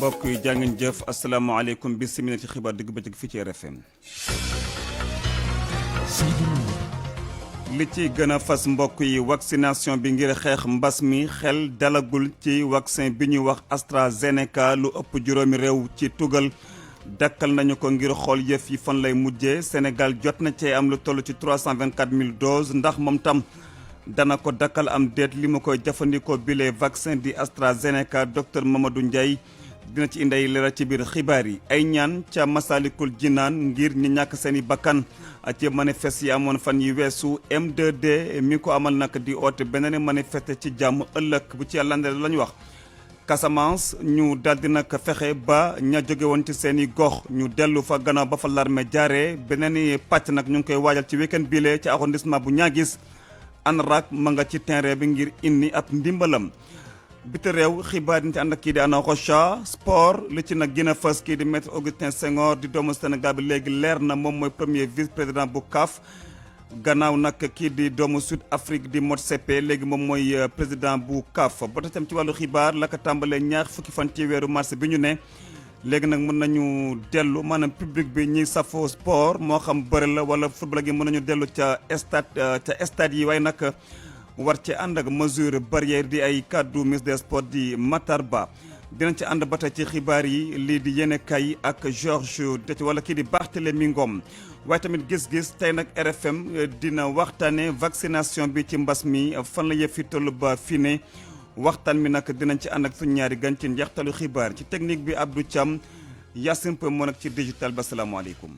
mbokk yi jàngeen jëf asalaamaaleykum bisimilah ci xibaar digg bëccëg fii ci RFM. li ci gën a fas mbokk yi vaccination bi ngir xeex mbas mi xel dalagul ci vaccin bi ñuy wax AstraZeneca lu ëpp juróomi réew ci tugal dakkal nañu ko ngir xool yëf yi fan lay mujjee Sénégal jot na cee am lu toll ci 324 000 doses ndax moom tam dana ko dakkal am déet li ma koy jëfandikoo bile vaccin di AstraZeneca docteur Mamadou Ndiaye dina ci indi ay leeral ci biir xibaar yi ay ñaan ca Masalikul Jinaan ngir ñi ñàkk seeni bakkan ci manifeste yi amoon fan yi weesu M2D mi ko amal nag di oote beneen manifeste ci jàmm ëllëg bu ci yàlla ndel la ñu wax Casamance ñu daldi nag fexe ba ña jóge woon ci seeni gox ñu dellu fa gannaaw ba fa l'armée jaaree beneen pàcc nag ñu ngi koy waajal ci week-end bile ci arrondissement bu Niaguis ANRAC ma nga ci terrain bi ngir indi ab ndimbalam biti réew xibaar yi ñu ci ànd ak kii di Ana Rocha sport li ci nag gën a fës kii di maître Augustin Senghor di doomu Sénégal bi léegi leer na moom mooy premier vice président bu CAF gannaaw nag kii di doomu Sud Afrique di Motsepe léegi moom mooy président bu CAF ba tey tam ci wàllu xibaar la ko tàmbalee ñaar fukki fan ci weeru mars bi ñu ne léegi nag mën nañu dellu maanaam public bi ñuy safoo sport moo xam bëri la wala football gi mën nañu dellu ca stade yi waaye nag war ci ànd ak mesure barrière di ay kàddu ministre des sports di Matar Ba dinañ ci ànd ba tey ci xibaar yi lii di yéene kay ak Georges Dete wala kii di Barthélémy Ngom waaye tamit gis-gis tey nag RFM dina waxtaane vaccination bi ci mbas mi fan la yëf yi toll ba fii ne waxtaan mi nag dinañ ci ànd ak suñu ñaari gan ci njeextalu xibaar ci technique bi Abdou Thiam Yacine Pouy moo nag ci digital bi asalaamaaleykum.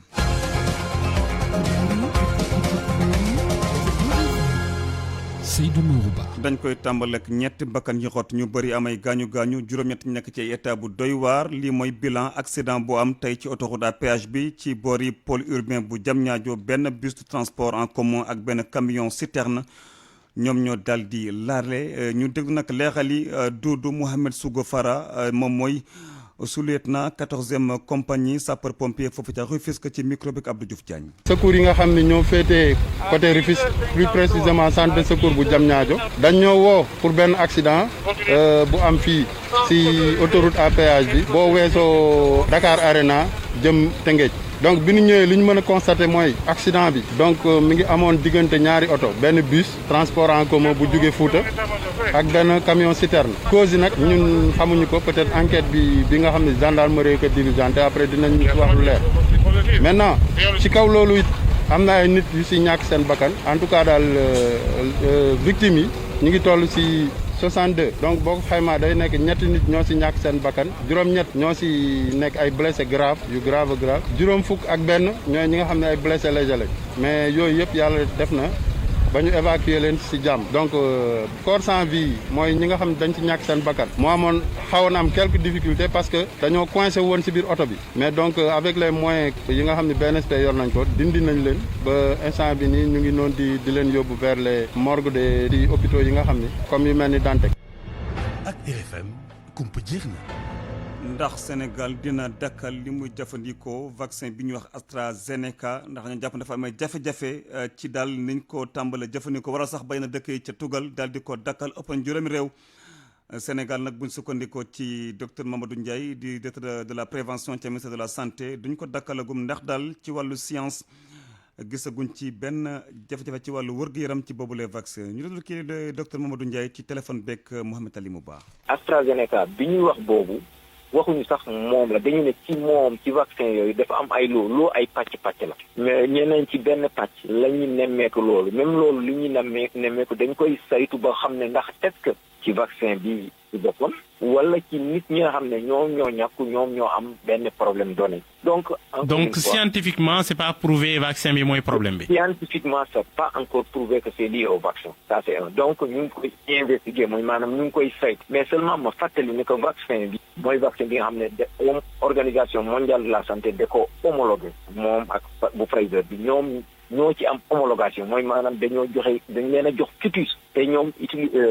Seydou Nourou Ba. dañ koy tàmbal ak ñetti bakkan yi xot ñu bëri amay gaañu-gaañu juróom-ñett nekk ci état bu doy waar lii mooy bilan accident bu am tey ci autoroute à péage bi ci boori pôle urbain bu Diamniadio benn bus de transport en commun ak benn camion citerne ñoom ñoo daal di laale ñu déglu nag leeral yi Doudou Mouhamed Sougo Fara moom mooy sous-lieutenant 14e compagnie sapeur pompier foofu ca Rufisque ci micro bi Abdou Diouf Diagne. secours yi nga xam ne ñoo féetee côté Rufisque plus précisément centre de secours bu Diamniadio dañ ñoo woo pour benn accident bu am fii si autoroute à péage bi boo weesoo Dakar Arena jëm Tëngéej donc bi ñu ñëwee li ñu mën a constater mooy accident bi donc mi ngi amoon diggante ñaari oto benn bus transport en commun bu jóge Fouta ak benn camion citerne cause yi nag ñun xamuñu ko peut-être enquête bi nga xam ne gendarmerie ko diligenté après dinañ wax lu leer maintenant ci kaw loolu it am na ay nit yu si ñàkk seen bakkan en tout cas daal victimes yi ñu ngi toll si 62 donc boo ko xaymaa day nekk ñetti nit ñoo si ñàkk seen bakkan juróom-ñett ñoo si nekk ay blessé grave yu grave juróom fukk ak benn ñooy ñi nga xam ne ay blessé léger lañ mais yooyu yëpp yàlla def na ba ñu évacuer leen ci jàmm donc corps sans vie mooy ñi nga xam ne dañ ci ñàkk seen bakkan moo amoon xawoon am quelques difficultés parce que dañoo coincé woon ci biir oto bi mais donc avec les moyens yi nga xam ne BNSP yor nañ ko dindi nañ leen ba instant bi nii ñu ngi noonu di leen yóbbu vers les morgues des hôpitaux yi nga xam ne comme yu mel ni Dantec. ak RFM kumpa jeex na. ndax Sénégal dina dakkal li muy jëfandikoo vaccin bi ñuy wax AstraZeneca ndax ñu jàpp dafa amee jafe-jafe ci daal niñ ko tàmbale jëfandikoo waral sax bay na dëkk yi ca tugal daal di ko dakkal ëpp na juróomi réew Sénégal nag buñ sukkandikoo ci docteur Mamadou Ndiaye di directeur de la prévention ci ministère de la santé duñ ko dakkalagum ndax daal ci wàllu science gisaguñ ci benn jafe-jafe ci wàllu wërgu-yaram ci boobu les vaccins ñu déglu kii de docteur Mamadou Ndiaye ci téléphone beeg Mouhamed Ali Mouba. AstraZeneca bi ñuy wax boobu waxuñu sax moom la dañu ne ci moom ci vaccin yooyu dafa am ay loo ay pàcc la mais ñeneen ci benn pàcc la ñu nemmeeku loolu même loolu li ñu nemmeeku dañ koy saytu ba xam ne ndax est-ce que ci vaccin bi ci boppam wala ci nit ñi nga xam ne ñoom ñoo ñàkk ñoom ñoo am benn problème donné donc scientifiquement c'est pas prouvé vaccin bi mooy problème bi. Scientifiquement c'est pas encore prouvé que c'est lié au vaccin ça c'est un donc ñu ngi koy investiguer mooy maanaam ñu ngi koy saytu mais seulement ma fàttali ne que vaccin bi mooy vaccin bi nga xam ne organisation mondiale de la santé da ko homologué moom ak bu Pfizer bi ñoom ñoo ci am homologation mooy maanaam dañ leen a jox quitus te ñoom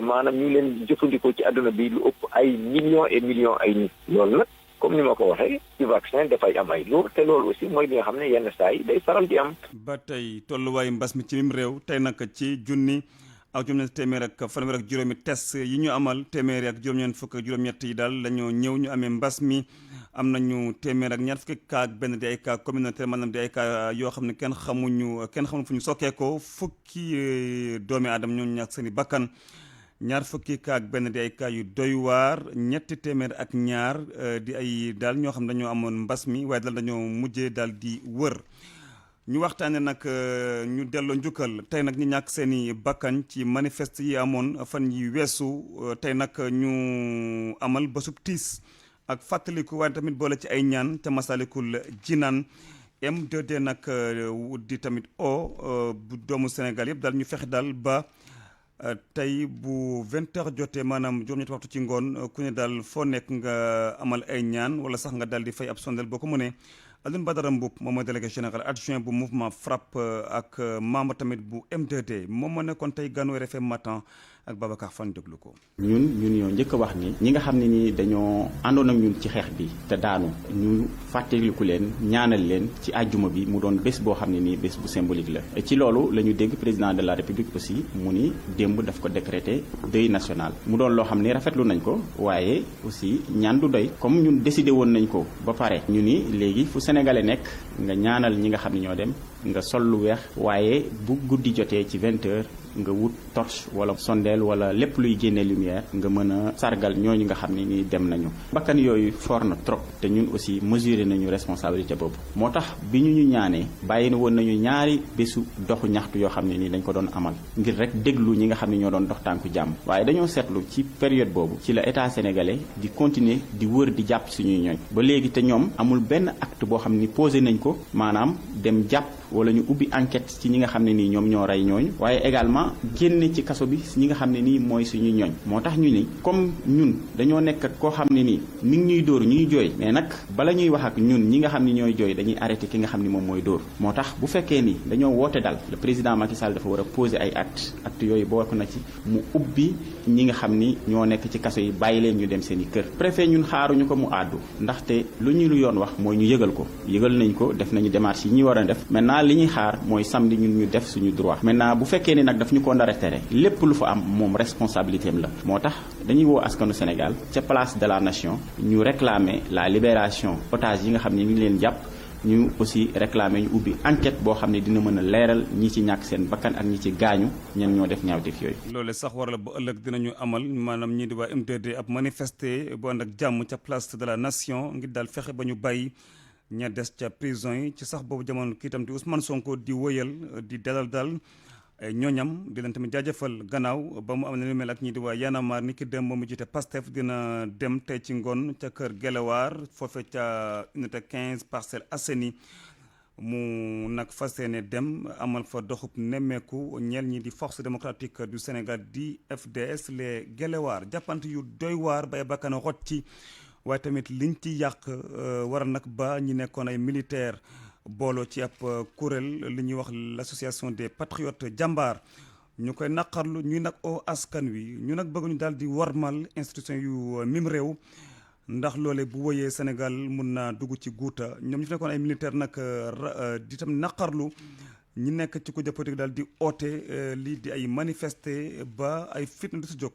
maanaam ñu leen jëfandikoo ci àdduna bi lu ëpp ay millions et millions ay nit loolu nag comme ni ma ko waxee ci vaccin dafay am ay lourd te loolu aussi mooy li nga xam ne yenn saa yi day faral di am. ba tey tolluwaayu mbas mi ci mim réew tey nag ci junni ak juróom-ñeent téeméer ak fanweer ak juróomi test yi ñu amal téeméeri ak juróom-ñeent fukk ak juróom-ñett yi daal dañoo ñëw ñu amee mbas mi am nañu téeméer ak ñaar fukki cas ak benn di ay cas communautaire maanaam di ay cas yoo xam ne kenn xamul fu ñu sokkeekoo fukki doomi aadama ñoo ñàkk seen i bakkan ñaar fukki cas ak benn di ay cas yu doy waar ñetti téeméer ak ñaar di ay daal ñoo xam ne dañoo amoon mbas mi waaye daal dañoo mujjee daal di wër. ñu waxtaanee nag ñu delloo njukkal tey nag ñu ñàkk seen i bakkan ci manifeste yi amoon fan yi weesu tey nag ñu amal bésub tiis ak fàttaliku waaye tamit boole ci ay ñaan ca Masalikul Jinaan M2D nag di tamit bu doomu Sénégal yëpp daal ñu fexe daal ba tey bu 20h jotee maanaam juróom-ñetti waxtu ci ngoon ku ne daal foo nekk nga amal ay ñaan wala sax nga daal di fay ab sondel boo ko mënee. Alioune Badara Mboup moom mooy délégué général adjoint bu mouvement FRAPP ak membre tamit bu M2D moom moo nekkoon tey ganu RFM matin ak Babacar Fan déglu ko. ñun ñoo njëkk a wax ni ñi nga xam ne ni dañoo àndoon ak ñun ci xeex bi te daanu ñu fàttaliku leen ñaanal leen ci àjjuma bi mu doon bés boo xam ne nii bés bu symbolique la. ci loolu la ñu dégg président de la république aussi mu ni démb daf ko décréter deuil national mu doon loo xam ne rafetlu nañ ko waaye aussi ñaan du doy comme ñun décidé woon nañ ko ba pare ñu ni léegi fu sénégalais nekk nga ñaanal ñi nga xam ne ñoo dem nga sol lu weex waaye bu guddi jotee ci 20h nga wut torche wala sondeel wala lépp luy génne lumière nga mën a sargal ñooñu nga xam ne ni dem nañu bakkan yooyu fort na trop te ñun aussi mesuré nañu responsabilité boobu moo tax bi ñu ñaanee bàyyi na woon nañu ñaari bésu doxu ñaxtu yoo xam ne nii dañ ko doon amal ngir rek déglu ñi nga xam ne ñoo doon dox tànku jàmm waaye dañoo seetlu ci période boobu ci la état sénégalais di continuer di wër di jàpp suñuy ñooñ ba léegi te ñoom amul benn acte boo xam ni posé nañ ko maanaam dem jàpp wala ñu ubbi enquête ci ñi nga xam ne nii ñoom ñoo rey ñooñu waaye également génne ci kaso bi ñi nga xam ne nii mooy suñu ñooñ moo tax ñu ni comme ñun dañoo nekk ak koo xam ne nii mi ngi ñuy dóor ñuy jooy mais nag bala ñuy wax ak ñun ñi nga xam ne ñooy jooy dañuy arrêté ki nga xam ne moom mooy dóor moo tax bu fekkee ni dañoo woote dal le président Macky Sall dafa war a poser ay acte yooyu bokk na ci mu ubbi ñi nga xam ni ñoo nekk ci kaso yi bàyyi leen ñu dem seen i kër préfet ñun xaaruñu ko mu àddu ndaxte lu yoon wax mooy ñu yëgal ko yëgal nañ ko def nañu démarche yi ñuy war a def maintenant li ñuy xaar mooy samedi ñun ñu def suñu droit maintenant bu fekkee ni nag daf ñu ko ndara tere lépp lu fa am moom responsabilité am la moo tax dañuy woo askanu Sénégal ca place de la nation ñu réclamer la libération otage yi nga xam ne ñu ngi leen jàpp ñu aussi réclamer ñu ubbi enquête boo xam ne dina mën a leeral ñi ci ñàkk seen bakkan ak ñi ci gaañu ñen ñoo def ñaawteef yooyu. loole sax waral ba ëllëg dinañu amal maanaam ñii di waa M2D ab manifester bu ànd ak jàmm ca place de la nation ngir daal fexe ba ñu bàyyi ña des ca prison yi ci sax boobu jamono kii tam di Ousmane Sonko di wëyal di dalal daal ñooñam di leen tamit jaajëfal gannaaw ba mu am ne lu mel ak ñi di waa Y'en a marre ni ki dem moomu jiite Pastef dina dem tey ci ngoon ca kër Guelewar foofe ca unité 15 Parcelles Assainies mu nag fas yéene dem amal fa doxub nemmeeku ñeel ñi di force démocratique du Sénégal di FDS les Guelewar jàppante yu doy waar bay bakkana xot ci waaye tamit liñ ci yàq waral nag ba ñi nekkoon ay militaire booloo ci ab kuréel li ñuy wax l'association des patriotes jàmbaar ñu koy naqarlu ñuy nag oo askan wi ñu nag bëgg ñu daal di warmal institution yu mim réew ndax loole bu woyee Sénégal mun naa dugg ci guuta ñoom ñu fi nekkoon ay militaire nag di tam naqarlu ñi nekk ci ko politique daal di oote lii di ay manifester ba ay fitna du si jóg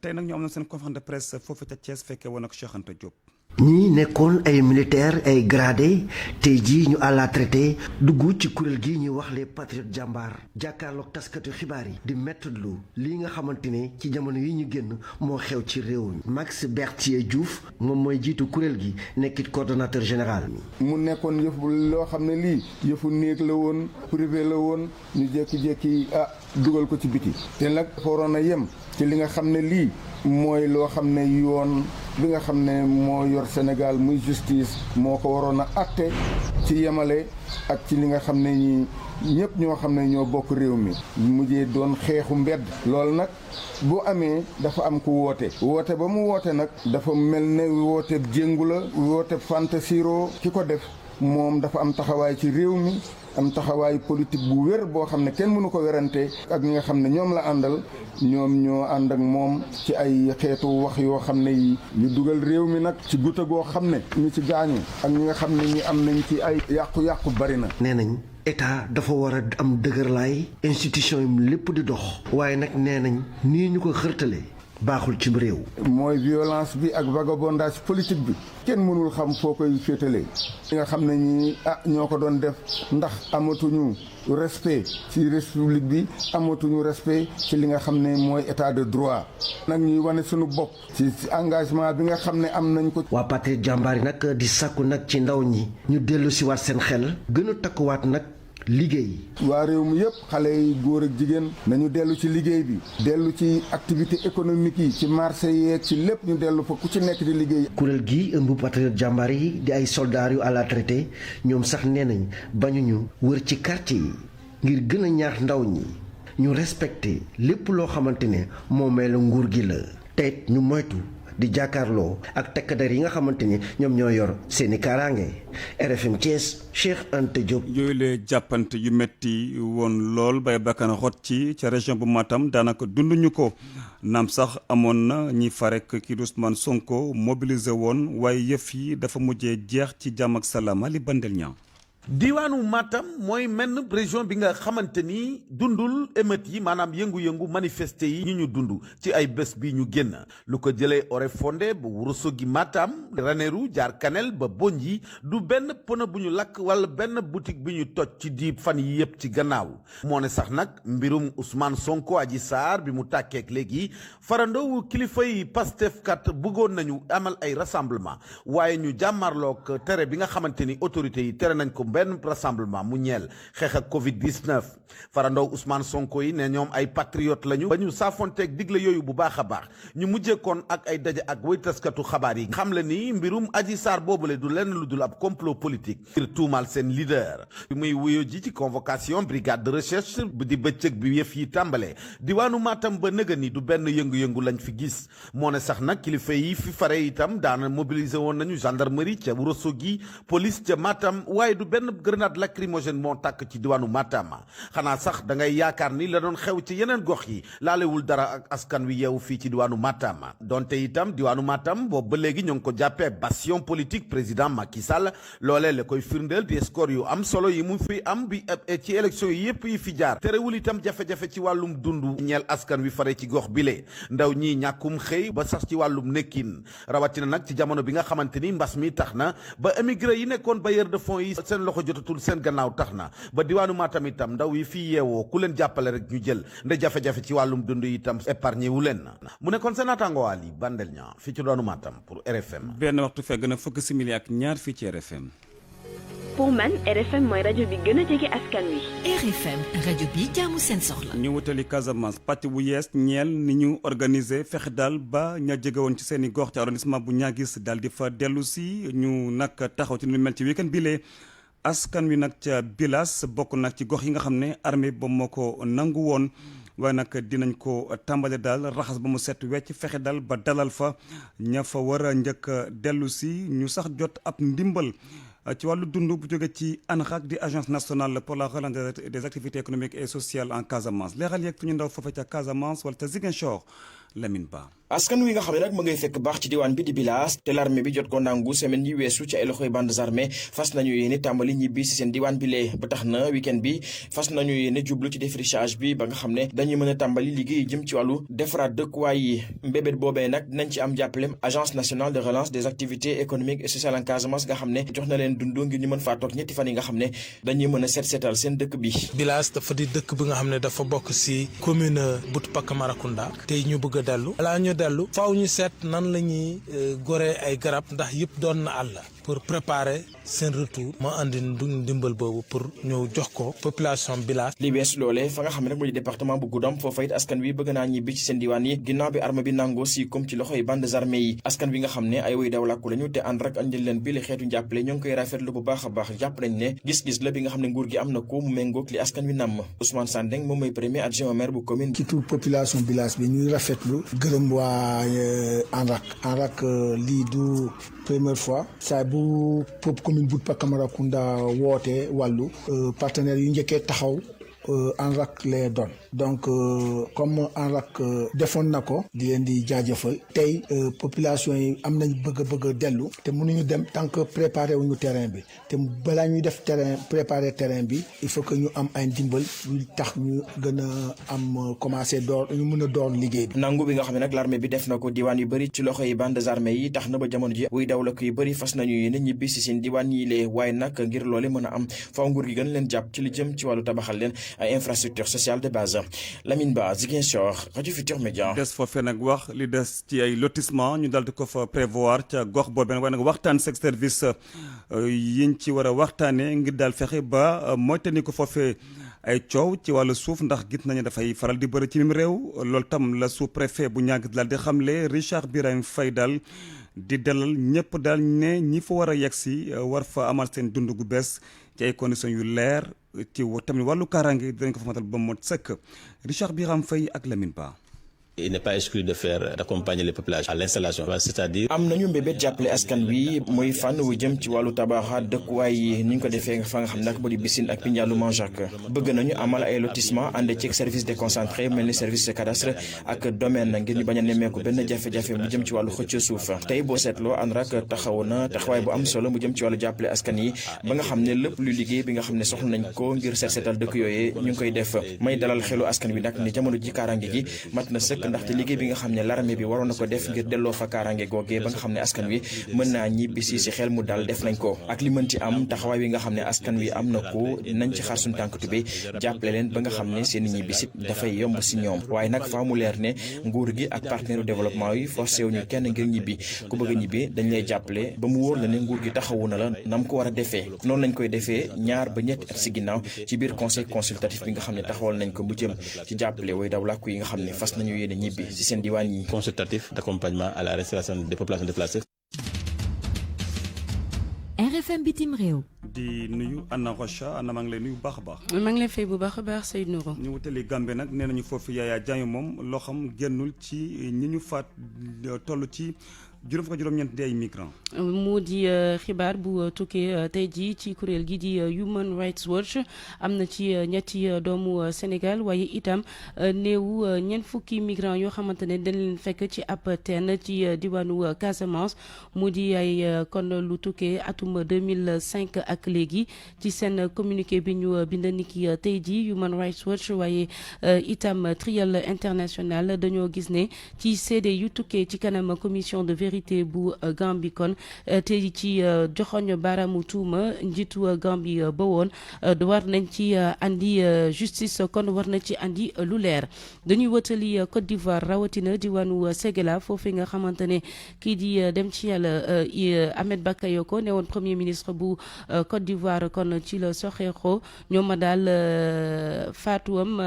tey nag ñu am na seen conférence de presse foofu ca Thiès fekkee woon ak Cheikh Anta Diop. ñi nekkoon ay militaire ay gradé tey jii ñu àlla traité dugg ci kuréel gi ñuy wax les patriotes jàmbaar jàkkaarloog taskatu xibaar yi di mettitlu lii nga xamante ne ci jamono yi ñu génn moo xew ci réew mi Max Berthier Diouf moom mooy jiitu kuréel gi nekkit coordonnateur général mi mu nekkoon yëfu loo xam ne lii yëfu néeg la woon privé la woon ñu jékki-jékki dugal ko ci biti te nag waroon a yem ci li nga xam ne lii mooy loo xam ne yoon bi nga xam ne moo yor Sénégal muy justice moo ko waroon a àtte ci yemale ak ci li nga xam ne ñi ñëpp ñoo xam ne ñoo bokk réew mi mujjee doon xeexu mbedd loolu nag bu amee dafa am ku woote ba mu woote nag dafa mel ne woote jéngu la woote fantasiro ki ko def moom dafa am taxawaay ci réew mi am taxawaay politique bu wér boo xam ne kenn mënu ko werante ak ñi nga xam ne ñoom la àndal ñoom ñoo ànd ak moom ci ay xeetu wax yoo xam ne yi ñu dugal réew mi nag ci guta goo xam ne ñu ci gaañu ak ñi nga xam ne ñi am nañ ci ay yàqu-yàqu bari na. nee nañ état dafa war a am dëgërlaay institution yi lépp di dox waaye nag nee nañ nii ñu ko xërtale baaxul ci réew. mooy violence bi ak vagabondage politique bi kenn mënul xam foo koy féetalee li nga xam ne ñi ñoo ko doon def ndax amatuñu respect ci république bi amatuñu respect ci li nga xam ne mooy état de droit nag ñuy wane suñu bopp ci engagement bi nga xam ne am nañ ko. waa Patriote Jàmbaar yi nag di sàkku nag ci ndaw ñi ñu dellu si waat seen xel gën a takkuwaat nag liggéey. waa réew mi yëpp xale yi góor ak jigéen nañu dellu ci liggéey bi dellu ci activité économique yi ci marché yeeg ci lépp ñu dellu fa ku ci nekk di liggéey. kuréel gi ëmb Patriote Jàmbaar yi di ay soldats yu à la traité ñoom sax nee nañ bañuñu wër ci quartier yi ngir gën a ñaax ndaw ñi ñu respecté lépp loo xamante ne moomee la nguur gi la te ñu moytu di jàkkaarloo ak takk-der yi nga xamante ni ñoom ñoo yor seeni kaaraange. RFM Thiès Cheikh Anta Diop. yooyu la jàppante yu metti woon lool bay bakkan xot ci ca région bu Matam daanaka dunduñu ko naam sax amoon na ñi farek kii di Ousmane Sonko mobilisé woon waaye yëf yi dafa mujjee jeex ci jàmm ak salaam Ali Bandel ñaa diwaanu Matam mooy menn région bi nga xamante ni dundul émeute yi maanaam yëngu-yëngu manifesté yi ñu dund ci ay bés bi ñu génn lu ko jëlee Oréfondé ba Ourossogui Matam Ranérou jaar Kanel ba Bondji du benn pono bu ñu lakk wala benn boutique bi ñu toj ci diib fan yi yëpp ci gannaaw moo ne sax nag mbirum Ousmane Sonko Adji Sarr bi mu tàkkeek léegi farandoowu kilifa yi Pastef kat bëggoon nañu amal ay rassemblement waaye ñu jàmmarloog tere bi nga xamante ni autorités yi tere nañ ko benn rassemblement mu ñeel xeex ak Covid-19 farandoo Ousmane Sonko yi ne ñoom ay patriote lañu ba ñu saafonteeg digle yooyu bu baax a baax ñu mujjeekoon ak ay daje ak way taskatu xabaar yi xam le ni mbirum Adji Sarr boobule du lenn lu dul ab complot politique ngir tuumal seen leader bi muy wuyo ji ci convocation brigade de recherche di bëccëg bi yëf yi tàmbale diwaanu Matam ba nëga ni du benn yëngu-yëngu lañ fi gis moo ne sax nag kilifa yi fi fare itam daana mobiliser woon nañu gendarmerie ca Ourossogui police ca Matam waaye du benn grenade lacrymogène moo tàkk ci diwaanu Matam xanaa sax da ngay yaakaar ni la doon xew ci yeneen gox yi laalewul dara ak askan wi yeewu fii ci diwaanu Matam donte itam diwaanu Matam boobu ba léegi ñoo ngi ko jàppee bastion politique président Macky Sall loolee la koy firndeel di score yu am solo yi mu fi am bi ci élection yi yëpp yi fi jaar terewul itam jafe-jafe ci wàllum dundu ñeel askan wi fare ci gox bile ndaw ñi ñàkkum xëy ba sax ci wàllum nekkin rawatina nag ci jamono bi nga xamante ni mbas mi tax na ba émigré yi nekkoon bailleur de fonds yi seen loxo jotatul seen gannaaw tax na ba diwaanu Matam itam ndaw yi fii yeewoo ku leen jàppale rek ñu jël nde jafe-jafe ci wàllum dund itam épargné wu leen mu nekkoon seen naataango Ali Bandel ñaa fii ci diwaanu Matam pour RFM. benn waxtu fekk na fukki simili ak ñaar fii ci RFM. pour man RFM mooy rajo bi gën a jege askan wi. RFM rajo bi jaamu seen soxla. ñu wutali Casamance pàcc bu yees ñeel ni ñu organiser fexe daal ba ña jege woon ci seen i gox ci arrondissement bu Niaguis daal di fa dellu si ñu nag taxaw ci nu mel ci week-end bile. askan wi nag ca Bilas bokk nag ci gox yi nga xam ne armée ba moo ko nangu woon waaye nag dinañ ko tàmbale daal raxas ba mu set wecc fexe daal ba dalal fa ña fa war a njëkk dellu si ñu sax jot ab ndimbal ci wàllu dund bu jóge ci ANRAC di agence nationale pour la relance des activités économiques et sociales en Casamance leeral yeeg ñu ndaw foofa ca Casamance wala ca Ziguinchor Lamine Ba. askan wi nga xam ne nag mu ngay fekk baax ci diwaan bi di Bilaas te l'armée bi jot ko nangu semaine yi weesu ci ay loxoy bandes armées fas nañu yéene tàmbali ñibbi si seen diwaan bi lee ba tax na week-end bi fas nañu yéene jublu ci défrichage bi ba nga xam ne dañuy mën a tàmbali liggéey jëm ci wàllu defaraat dëkkuwaay yi mbébét boobee nag dinañ ci am jàppalem agence nationale de relance des activités économiques et sociales en Casamance nga xam ne jox na leen dund ngir ñu mën faa toog ñetti fan yi nga xam ne dañuy mën a seetal seen dëkk bi. Bilaas dafa di dëkk bi nga xam ne dafa bokk si commune Boutoupak Marakunda tey ñu bëgg a dellu balaa ñu dellu faaw ñu seet nan la ñuy goree ay garab ndax yëpp doon na àll pour préparer seen retour ma andi ndimbal boobu pour ñëw jox ko population Bilaas. li bees loolee fa nga xam ne rek mooy département bu Goudomp foofa it askan wi bëgg naa ñibbi ci seen diwaan yi ginnaaw bi armée bi nangoo si comme ci loxoy bandes armées yi askan wi nga xam ne ay woy daw làkku lañu te ànd rek andil leen bi li xeetu njàppale ñoo ngi koy rafetlu bu baax a baax jàpp nañ ne gis-gis la bi nga xam ne nguur gi am na ko mu méngoog li askan wi namm Ousmane Sandeng moom mooy premier adjoint au maire bu commune. ci tur population Bilaas bi ñuy rafetlu gërëm waa ANRAC lii du première fois saa bu pop commune Boutoupak Marakunda woote wàllu partenaires yu njëkkee taxaw ANRAC les donne donc comme ANRAC defoon na ko di leen di jaajëfal tey population yi am nañ bëgg a dellu te mënuñu dem tant que préparé wuñu terrain bi te balaa ñuy def préparer terrain bi il faut que ñu am ay ndimbal yu tax ñu gën a am commencé ñu mën a door liggéey bi. nangu bi nga xam ne nag l'armée bi def na ko diwaan yu bëri ci loxo yi bandes armées yi tax na ba jamono ji wuy dawlak yu bëri fas nañu yéene ñibbi si seen diwaan yi lee waaye nag ngir loole mën a am faaw nguur gi gën leen jàpp ci li jëm ci wàllu tabaxal leen ay infrastructure sociale de base. Lamine Ba Ziguinchor Radio Futur Média. des foofee nag wax li des ci ay lotissement ñu dal di ko fa prévoir ca gox boobu waaye nag waxtaan sek service yiñ ci war a waxtaanee ngir daal fexe ba moytani ko foofee ay coow ci wàllu suuf ndax gis nañu dafay faral di bëri ci mim réew loolu tam la sous-préfet bu ñàgg daal di xamle Richard Birahim Faye daal di dalal ñëpp daal ne ñi fa war a yegg si war fa amal seen dund gu bees ci ay conditions yu leer ci tamit wàllu kaaraange dinañ ko fa matal ba mot sëkk Richard Birahim Faye ak Lamine Ba. Il n'est pas exclu d'accompagner les populations à l'installation, c'est-à-dire am nañu mbébét jàppale askan wi mooy fànn wu jëm ci wàllu tabaxaat dëkkuwaay yi ni ñu ko defee fa nga xam ne nag boo di Bissine ak Pindialou Manjaak bëgg nañu amal ay lotissement ànd ci service déconcentré mel ni service de cadastre ak domaine ngir ñu bañ a nemmeeku benn jafe-jafe mu jëm ci wàllu xëcc suuf tey boo seetloo ANRAC taxaw na taxawaay bu am solo mu jëm ci wàllu jàppale askan yi ba nga xam ne lépp lu liggéey bi nga xam ne soxla nañ ko ngir seetal dëkk yooyee ñu ngi koy def may dalal xelu askan wi nag ne jamono ji kaaraange gi mat na sëkk ndaxte liggéey bi nga xam ne l'armée bi waroon na ko def ngir delloo fa kaaraange googee ba nga xam ne askan wi mën naa ñibbi si xel mu dal def nañ ko ak li mën ci am taxawaay wi nga xam ne askan wi am na ko nañ ci xaar suñu tànk tubéy jàppale leen ba nga xam ne seen ñibbi si dafay yomb si ñoom waaye nag faa mu leer ne nguur gi ak partenaire développement yi forcé wuñu kenn ngir ñibbi ku bëgg a ñibbi dañ lay jàppale ba mu wóor la ne nguur gi taxawu na la nam ko war a defee noonu lañ koy defee ñaar ba ñetti at si ginnaaw ci biir conseil consultatif bi nga xam ne taxawal nañ ko bu jëm ci jàppale way daw làkku yi nga xam ne fas nañu yéene ñibbi si seen diwaan yi. Consultatif d'accompagnement à la restauration des populations déplacées. RFM bitim réew. di nuyu Anna Rocha Anna maa ngi lay nuyu bu baax a baax. maa ngi lay fay bu baax a baax Seydou Nourou. ñu wutali Gambie nag nee nañu foofu Yaya Jammeh moom loo xam génnul ci ñi ñu faat toll ci juróom-ñeent di ay migrants. mu di xibaar bu tukkee tey jii ci kuréel gi di Human Rights Watch am na ci ñetti doomu Sénégal waaye itam néewu ñeent fukki migrants yoo xamante ne dañ leen fekk ci ab teen ci diwaanu Casamance mu di ay kon lu tukkee atum 2005 ak léegi ci seen communiqué bi ñu bind niki tey jii Human Rights Watch waaye itam Trial International dañoo gis ne ci seede yu tukkee ci kanam commission de vérité bu Gambie kon te ci joxoñ baaraamu tuuma njiitu Gambie ba woon war nañ ci andi justice kon war nañ ci andi lu leer dañuy wëtali Côte d'Ivoire rawatina diwaanu Ségala foofu nga xamante ne kii di dem ci yàlla Ahmed Bakayoko ne woon premier ministre bu Côte d'Ivoire kon ci la soxeexoo ñoom daal faatuwam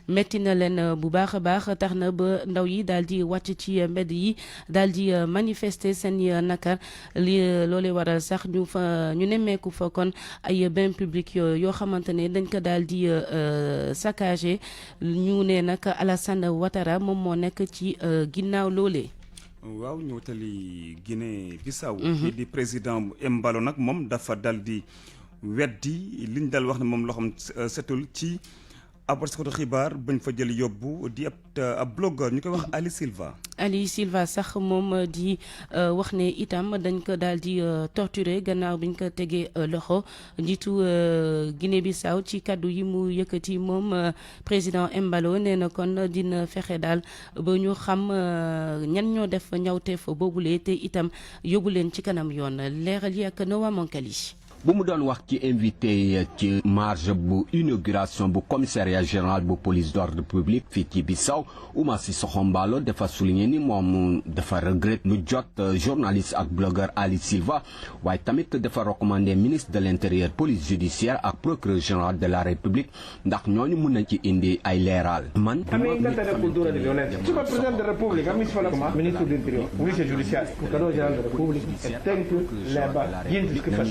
metti na leen bu baax a baax tax na ba ndaw yi daal di wàcc ci mbedd yi daal di manifester seen nakar li loolee waral sax ñu nemmeeku fa kon ay bain public yoo xamante ne dañ ko daal di saccagé ñu ne nag Alassane Ouattara moom moo nekk ci ginnaaw loolee. waaw ñu wutali Guinée Bissau kii di président Embalo nag moom dafa dal di weddi liñ dal wax ne moom loo xam setul ci ab taskatu xibaar bañ fa jël yóbbu di ab blogueur ñu koy wax Ali Silva sax moom di wax ne itam dañ ko daal di torturer gannaaw biñ ko tegee loxo njiitu Guinée Bissau ci kaddu yi mu yëkkati moom président Embalo nee na kon dina fexe daal ba ñu xam ñan ñoo def ñawteef boobule te itam yóbbu leen ci kanam yoon leeral yi ak Noa Monkali. bu mu doon wax ci invité ci marge bu inauguration bu commissariat général bu police d'ordre public fii ci Bissau Oumar Sissoko Embalo dafa souligné ni moom dafa regret lu jot journaliste ak blogueur Ali Silva waaye tamit dafa recommandé ministre de l'intérieur police judiciaire ak procureur général de la république ndax ñooñu mun nañ ci indi ay leeral man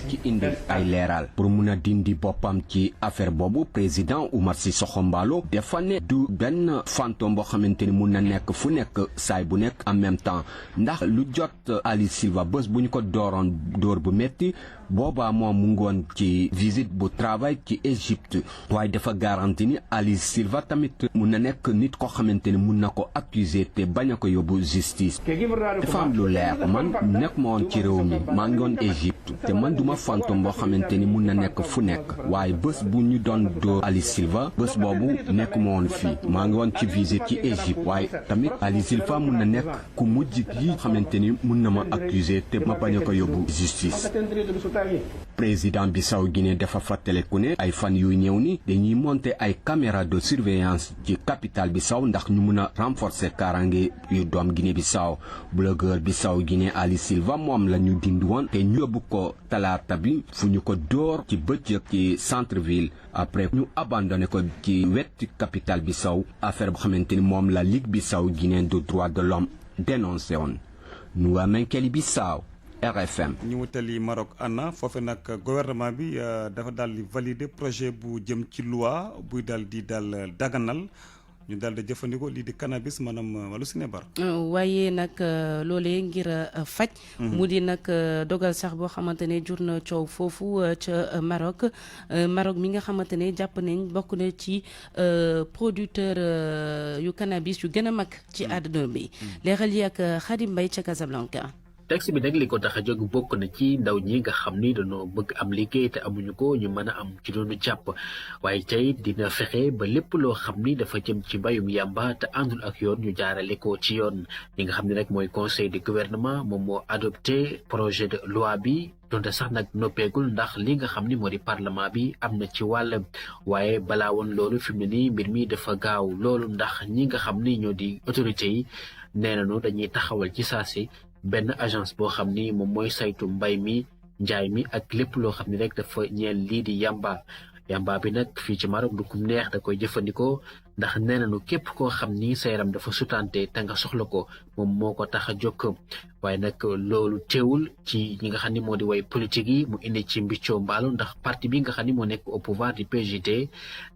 ci indi ay leeral pour mun a dindi boppam ci affaire boobu président Oumar Sissoko Embalo dafa ne du benn fantôme boo xamante ni mun na nekk fu nekk saay bu nekk en même temps ndax lu jot Ali Silva bés bu ñu ko dooroon dóor bu métti boobaa moom mu ngoon ci visite bu travail ci Égypte waaye dafa garanti ni Ali Silva tamit mun na nekk nit ko xamante ni mun na ko accuser te bañ a ko yóbbu justice. dafa am lu leer man nekk ma woon ci réew mi maa ngi woon Égypte te man duma fantôme boo xamante ni mun na nekk fu nekk waaye bés bu ñu doon dóor Ali Silva bés boobu nekk ma woon fii maa ngi woon ci visite ci Égypte waaye tamit Ali Silva mun na nekk ku mujj yi xamante ni mun na ma accuser te ma bañ a ko yóbbu justice. président Bissau Guinée dafa fàttaleku ne ay fan yuy ñëw ni dañuy monter ay caméra de surveillance ci capitale Bissau ndax ñu mun a renforcer kaaraange yu doom Guinée Bissau blogueur Bissau Guinée Ali Silva moom la ñu dindi woon te ñu yóbbu ko talaata bi fu ñu ko dóor ci bëccëg ci centre ville après ñu abandonné ko ci wetu capitale Bissau affaire boo xamante ni moom la Ligue Bissau Guinée de droits de l'homme dénoncé woon Nouakchott Bissau RFM. ñu wutali Maroc Anna foofu nag gouvernement bi dafa daal di valider projet bu jëm ci loi buy daal di daganal ñu daal di jëfandikoo lii di cannabis maanaam wàllu sinébar. waaye nag loolee ngir faj. mu di nag dogal sax boo xamante ne jur na coow foofu ca Maroc Maroc mi nga xamante ne jàpp nañ bokk na ci producteur yu cannabis yu gën a mag ci àdduna bi. leeral yi ak Khadim Mbaye ca Casablanca. texte bi nag li ko tax a jóg bokk na ci ndaw ñi nga xam ni dañoo bëgg am liggéey te amuñu ko ñu mën a am ci doonu jàpp waaye tey dina fexe ba lépp loo xam ni dafa jëm ci mbayum yàmba te àndul ak yoon ñu jaarale ko ci yoon li nga xam ne rek mooy conseil du gouvernement moom moo adopté projet de loi bi donte sax nag noppeegul ndax li nga xam ni moo di parlement bi am na ci wàll waaye balaa woon loolu fi mu ne nii mbir mi dafa gaaw loolu ndax ñi nga xam ni ñoo di autorités yi nee nañu dañuy taxawal ci saasi benn agence boo xam ni moom mooy saytu mbay mi njaay mi ak lépp loo xam ni rek dafa ñeel lii di yamba bi nag fii ci Maroc du kum neex da koy jëfandikoo ndax nee nañu képp koo xam ni sa yaram dafa sutante te nga soxla ko moom moo ko tax a jóg waaye nag loolu teewul ci ñi nga xam ni moo di way politique yi mu indi ci mbiccoo mbaalu ndax parti bi nga xam ni moo nekk au pouvoir di PJT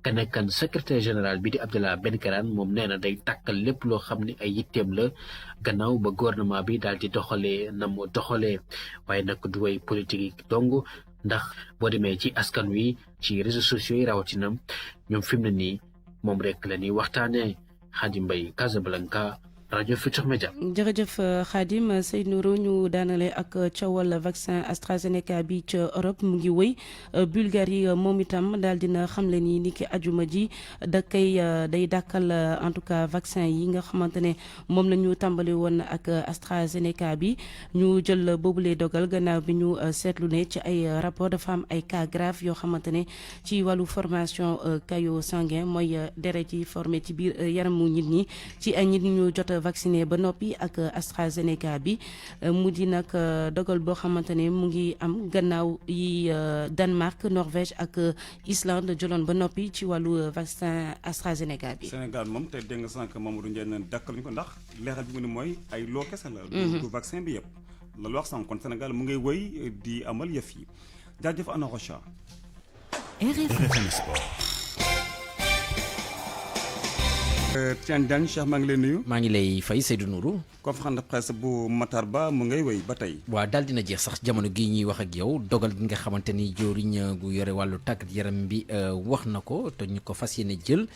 ka nekkan secrétaire général bi di Abdallah Benkarane moom nee na day tàkkal lépp loo xam ni ay yitteem la gannaaw ba gouvernement bi daal di doxalee na mu doxalee waaye nag du way politique yi dong ndax boo demee ci askan wi ci réseaux sociaux yi rawatina ñoom fi mu ne nii moom rek la ñuy waxtaanee Khadim Mbaye Casablanca rajo Futurs Médias. jërëjëf Khadim Seydou Nourou ñu daanale ak coowal vaccin AstraZeneca bi ca Europe mu ngi wëy Bulgarie moom itam daal dina xamle ni ki ajuma ji da kay day dàkkal en tout cas vaccin yi nga xamante ne moom la ñu tàmbali woon ak AstraZeneca bi ñu jël boobule dogal gannaaw bi ñu seetlu ne ci ay rapport dafa am ay cas grave yoo xamante ne ci wàllu formation caillot sanguin mooy deret yi formé ci biir yaramu nit ñi ci ay nit ñu jot vacciné ba noppi ak AstraZeneca bi mu di nag dogal boo xamante ne mu ngi am gannaaw yi Danemark Norvège ak Islande jëloon ba noppi ci wàllu vaccin AstraZeneca bi. Sénégal moom te dégg nga sànq Mamadou Ndiaye naan dàkkal ñu ko ndax leeral bi mu ne mooy ay loo kese la. du vaccin bi yëpp. loolu wax sànq kon Sénégal mu ngay wëy di amal yëf yi jaajëf Anna Rocha. RFM Sport. Tidiane Diagne Cheikh maa ngi lay nuyu. maa ngi lay fay Seydou Nourou. conférence de presse bu Matar Ba mu ngay wéy ba tey. waaw daal dina jeex sax jamono gi ñuy wax ak yow dogal gi nga xamante ni joriñ gu yore wàllu tàggat yaram bi wax na ko te ñu ko fas yéene jël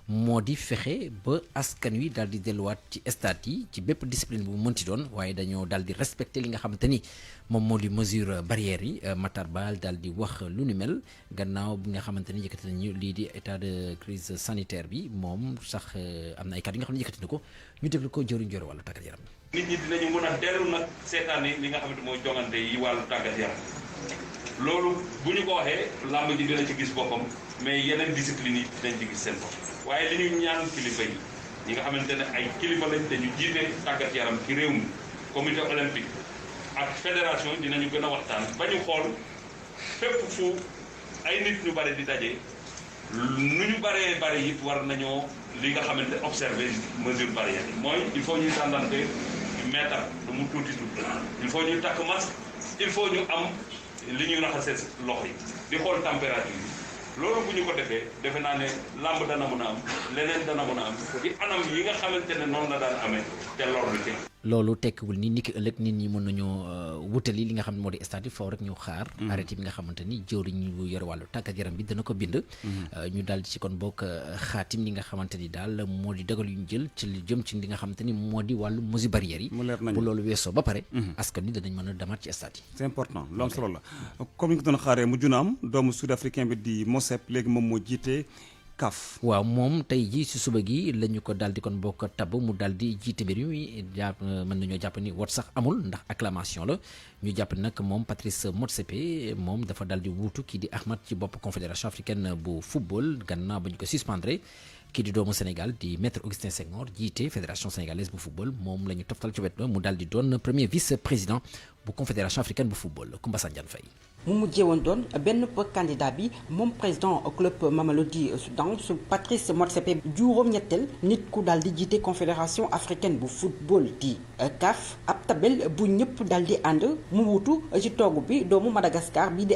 moo di fexe ba askan wi daal di delluwaat ci stade yi ci bépp discipline bu mënti doon waaye dañoo daal di respecté li nga xamante ni moom moo di mesure barrière yi Matar Ba daal di wax lu ni mel gannaaw bi nga xamante ni yëkkati nañu lii di état de crise sanitaire bi moom sax am na ay kàddu yi nga xam ne yëkkati na ko ñu déglu ko jëriñ jore wàllu tàggat yaram. nit ñi dinañu mën a dellu nag seetaani li nga xamante mooy jongante yi wàllu tàggat yaram loolu bu ñu ko waxee làmb ji dina ci gis boppam mais yeneen discipline yi dinañ ci gis seen bopp waaye li ñu ñaan kilifa yi ñi nga xamante ne ay kilifa lañ te ñu jiite tàggat yaram ci réew mi comité olympique ak fédération dinañu gën a waxtaan ba ñu xool fépp fu ay nit ñu bari di daje nu ñu baree bari it war nañoo li nga xamante observer mesure barrière yi mooy il faut ñuy tàndante meetar lu mu tuuti tuuti il faut ñu takk masque il faut ñu am li ñuy raxasee loxo yi di xool température yi loolu bu ñu ko defee defe naa ne làmb dana mën a am leneen dana mën a am ci anam yi nga xamante ne noonu la daan amee te lor lu ci loolu tekkiwul ni niki ëllëg nit ñi mën nañoo wutali li nga xam ne moo di stade yi foofu rek ñu xaar arrêté bi nga xamante ni jëwriñ bu yore wàllu tàggat yaram bi dana ko bind ñu daal di ci kon bokk xaatim li nga xamante ni daal moo di dogal yu ñu jël ci li jëm ci li nga xamante ni moo di wàllu mesures barrières yi bu loolu weesoo ba pare askan wi danañ mën a demaat ci stade yi c'est important lu am solo la comme ni ko doon xaaree mujj na am doomu sud africain bi di Motsepe léegi moom moo jiite CAF. waaw moom tey jii si suba gi la ñu ko daal di kon bokk tabb mu daal di jiite mbir mi jàpp mën nañoo jàpp ni woot sax amul ndax acclamation la ñu jàpp nag moom Patrice Motsepe moom dafa daal di wuutu kii di Ahmad ci bopp confédération africaine bu football gannaaw ba ñu ko suspendre kii di doomu Sénégal di maître Augustin Senghor jiite fédération sénégalaise bu football moom la ñu toftal ci wet ba mu daal di doon premier vice président bu confédération africaine bu football Koumba Sandiane Faye. mu mujjee woon doon benn candidat bi moom président club Mamelodi Soudan su Patrice Motsepe juróom-ñetteel nit ku daal di jiite confédération africaine bu football di CAF ab tabel bu ñëpp daal di ànd mu wutu ci toogu bi doomu Madagascar bii di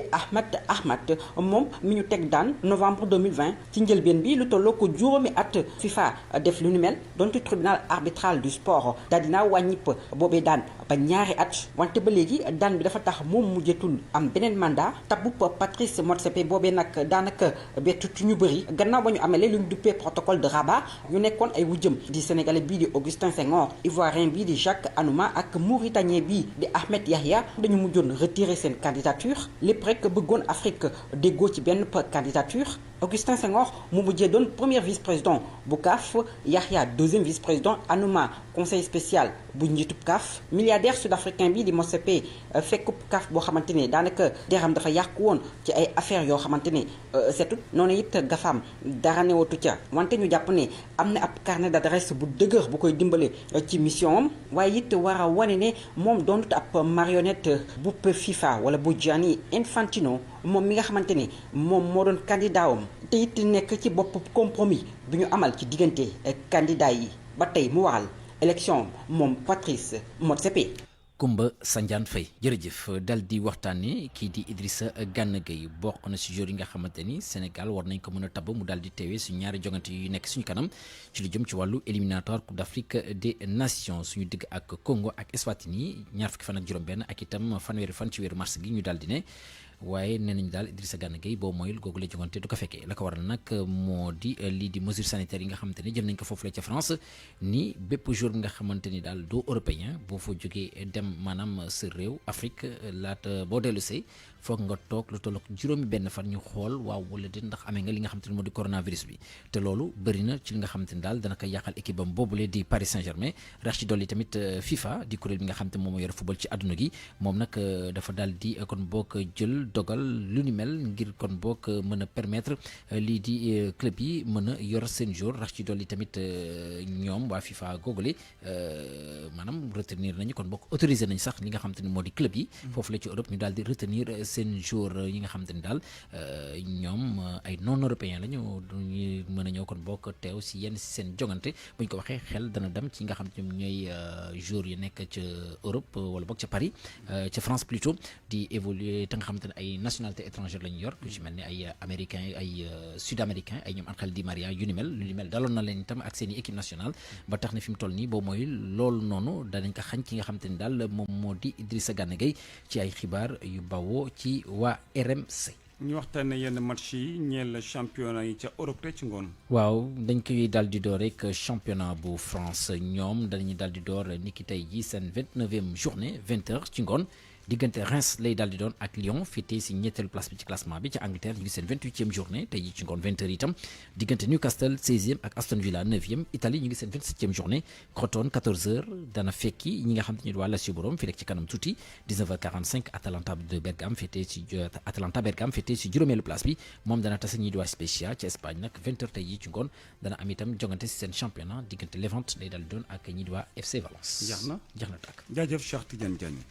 Ahmad moom mi ñu teg daan novembre 2020 ci njëlbeen bi lu tolloo ko juróomi at FIFA def lu ni mel donte tribunal arbitral du sport daal dinaa wàññipp boobee daan ba ñaari at wante ba léegi daan bi dafa tax moom mujjatul am beneen mandat tabub Patrice Motsepe boobee nag daanaka bettu ñu bëri gannaaw ba ñu amalee lu ñu duppee protocole de Rabat ñu nekkoon ay wujjëm di sénégalais bii di Augustin Senghor ivoirien bii di Jacques Anouma ak mauritanien bii di Ahmed Yahya dañu mujjoon retirer seen candidature lépp rek bëggoon Afrique déggoo ci benn candidature Augustin Senghor mu mujjee doon premier vice-président bu CAF Yahya deuxième vice-président Anouma conseil spécial bu njiitub CAF milliardaire sud-africain bii di Motsepe fekkub CAF boo xamante ne daanaka deram dafa yàqu woon ci ay affaires yoo xamante ne setut noonu it gafaam dara newatu ca wante ñu jàpp ne am na ab carnet d'adresse bu dëgër bu koy dimbale ci mission am waaye it war a wane ne moom doonut ab marionnette bu FIFA wala bu Gianni Infantino moom mi nga xamante ne moom moo doon candidat am te it nekk ci bopp compromis bi ñu amal ci diggante candidat yi ba tey mu waral élection moom Patrice Motsepe. Koumba Sandiane Faye jërëjëf dal di waxtaanee kii di Idrissa Gana Gueye bokk na si joueur yi nga xamante ni Sénégal war nañ ko mën a tabb mu daal di teewee su ñaari jongante yu nekk suñu kanam ci lu jëm ci wàllu éliminatoire Coupe d'Afrique des Nations suñu digg ak Congo ak Eswatini ñaar fukki fan ak juróom-benn ak itam fanweeri fan ci weeru mars gi ñu daal di ne. waaye nee nañu daal Idrissa Gana Gueye boo mooyul googu la jogante du ko fekkee la ko waral nag moo di lii di mesures sanitaires yi nga xamante ni jël nañ ko foofu la ca France ni bépp jour bi nga xamante ni daal doo européen boo fa jógee dem maanaam sa réew Afrique laata boo dellu see foog nga toog lu tollook juróomi benn fan ñu xool waaw wala déet ndax amee nga li nga xamante ni moo di coronavirus bi te loolu bëri na ci li nga xamante ni daal dana ko yàqal équipe am boobule di Paris Saint-Germain rax ci dolli tamit FIFA di kuréel bi nga xamante moom moo yor football ci àdduna gi moom nag dafa daal di kon bokk jël dogal lu ni mel ngir kon bokk mën a permettre lii di club yi mën a yor seen jour rax ci dolli tamit ñoom waa FIFA googule maanaam retenir nañu kon bokk autorisé nañ sax li nga xamante ni moo di club yi foofu la ci Europe ñu daal di retenir seen jour yi nga xamante ni daal ñoom ay non européen la ñu mën a ñëw kon bokk teew si yenn si seen jongante bu ñu ko waxee xel dana dem ci nga xam ne ñoom ñooy jour yi nekk ca Europe wala bokk ca Paris ca France plutôt di évoluer te nga xamante ne ay nationalité étrangère la ñu yor ku ci mel ni ay américain ay sud-américain ay ñoom Angel Di Maria yu ni mel lu ni mel daloon na leen itam ak seen i équipe nationale ba tax na fi mu toll nii boo mooy loolu noonu danañ ko xañ ki nga xamante ni daal moom moo di Idrissa Gana Gueye ci ay xibaar yu bawoo ci waa RMC. ñu waxtaanee yenn match yi ñeel championnat yi ca Europe rek ci ngoon. waaw dañ koy daal di door rek championnat bu France ñoom dañuy daal di door niki tey ji seen 29e journée 20h ci ngoon. diggante Reims lay daal di doon ak Lyon féetee si ñetteelu place bi ci classement bi ca Angleterre ñu ngi seen 28e journée tey jii ci ngoon 20h itam diggante Newcastle 16e ak Aston Villa 9e Italie ñu ngi seen 27e journée Crotone 14h dana fekki ñi nga xam te ñu waa Lazio Rome fi nekk ci kanam tuuti 19h45 Atalanta Bergame féetee si juróomeelu place bi moom dana tase ñi di waa Spezia ci Espagne nag 20h tey jii ci ngoon dana am itam jongante si seen championnat diggante Levante lay daal di doon ak ñi di waa FC Valence. jeex na tàkk. jaajëf Cheikh Tidiane Diagne.